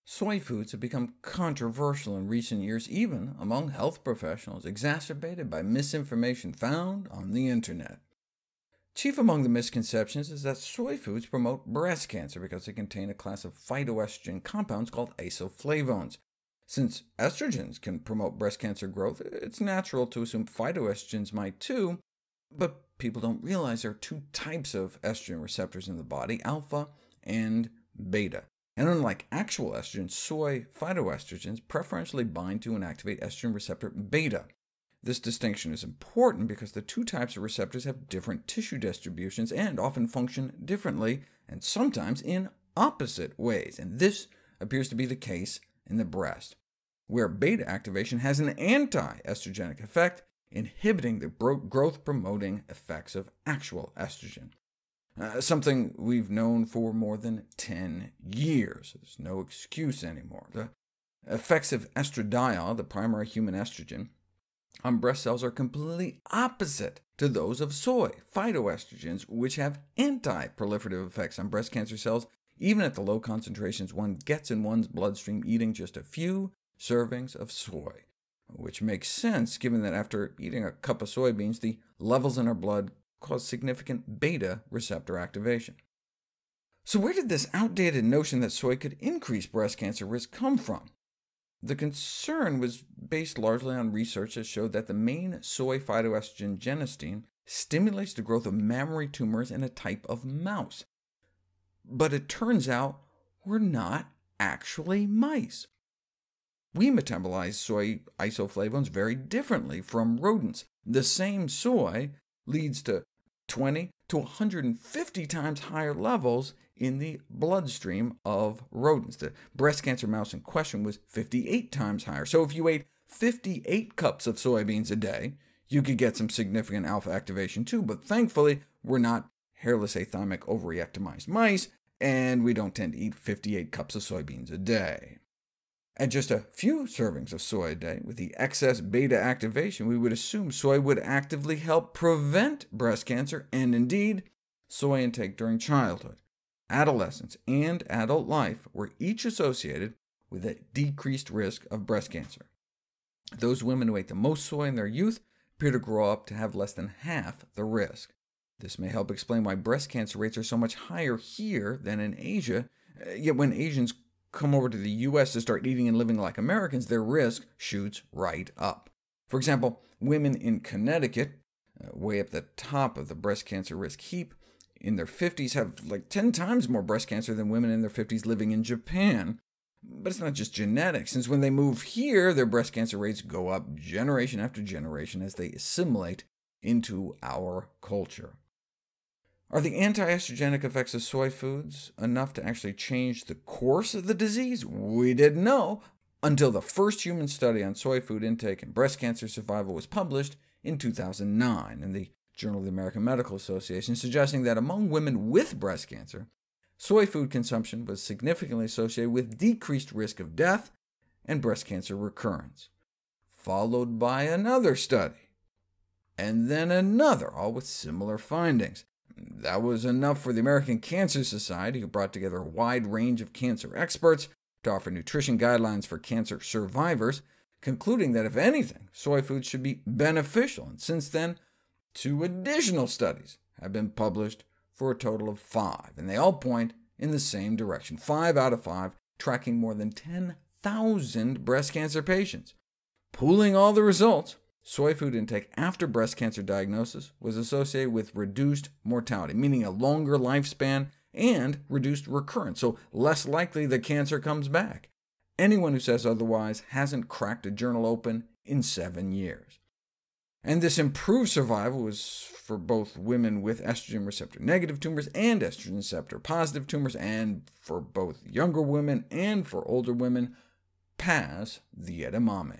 Soy foods have become controversial in recent years, even among health professionals, exacerbated by misinformation found on the internet. Chief among the misconceptions is that soy foods promote breast cancer because they contain a class of phytoestrogen compounds called isoflavones. Since estrogens can promote breast cancer growth, it's natural to assume phytoestrogens might too, but people don't realize there are two types of estrogen receptors in the body, alpha and beta. And unlike actual estrogen, soy phytoestrogens preferentially bind to and activate estrogen receptor beta. This distinction is important because the two types of receptors have different tissue distributions and often function differently, and sometimes in opposite ways, and this appears to be the case in the breast, where beta activation has an anti-estrogenic effect, inhibiting the growth-promoting effects of actual estrogen. Something we've known for more than 10 years. There's no excuse anymore. The effects of estradiol, the primary human estrogen, on breast cells are completely opposite to those of soy phytoestrogens, which have anti-proliferative effects on breast cancer cells, even at the low concentrations one gets in one's bloodstream eating just a few servings of soy, which makes sense given that after eating a cup of soybeans, the levels in our blood cause significant beta receptor activation. So where did this outdated notion that soy could increase breast cancer risk come from? The concern was based largely on research that showed that the main soy phytoestrogen genistein stimulates the growth of mammary tumors in a type of mouse. But it turns out we're not actually mice. We metabolize soy isoflavones very differently from rodents. The same soy leads to 20 to 150 times higher levels in the bloodstream of rodents. The breast cancer mouse in question was 58 times higher. So if you ate 58 cups of soybeans a day, you could get some significant alpha activation too, but thankfully we're not hairless athymic overreactomized mice, and we don't tend to eat 58 cups of soybeans a day. At just a few servings of soy a day, with the excess beta activation, we would assume soy would actively help prevent breast cancer, and indeed, soy intake during childhood, adolescence, and adult life were each associated with a decreased risk of breast cancer. Those women who ate the most soy in their youth appear to grow up to have less than half the risk. This may help explain why breast cancer rates are so much higher here than in Asia, yet when Asians come over to the U.S. to start eating and living like Americans, their risk shoots right up. For example, women in Connecticut, way up the top of the breast cancer risk heap, in their 50s have like 10 times more breast cancer than women in their 50s living in Japan. But it's not just genetics, since when they move here, their breast cancer rates go up generation after generation as they assimilate into our culture. Are the anti-estrogenic effects of soy foods enough to actually change the course of the disease? We didn't know until the first human study on soy food intake and breast cancer survival was published in 2009 in the Journal of the American Medical Association, suggesting that among women with breast cancer, soy food consumption was significantly associated with decreased risk of death and breast cancer recurrence, followed by another study, and then another, all with similar findings. That was enough for the American Cancer Society, who brought together a wide range of cancer experts to offer nutrition guidelines for cancer survivors, concluding that if anything, soy foods should be beneficial, and since then, 2 additional studies have been published for a total of 5, and they all point in the same direction. 5 out of 5, tracking more than 10,000 breast cancer patients. Pooling all the results, soy food intake after breast cancer diagnosis was associated with reduced mortality, meaning a longer lifespan and reduced recurrence, so less likely the cancer comes back. Anyone who says otherwise hasn't cracked a journal open in 7 years. And this improved survival was for both women with estrogen receptor-negative tumors and estrogen receptor-positive tumors, and for both younger women and for older women, past the edamame.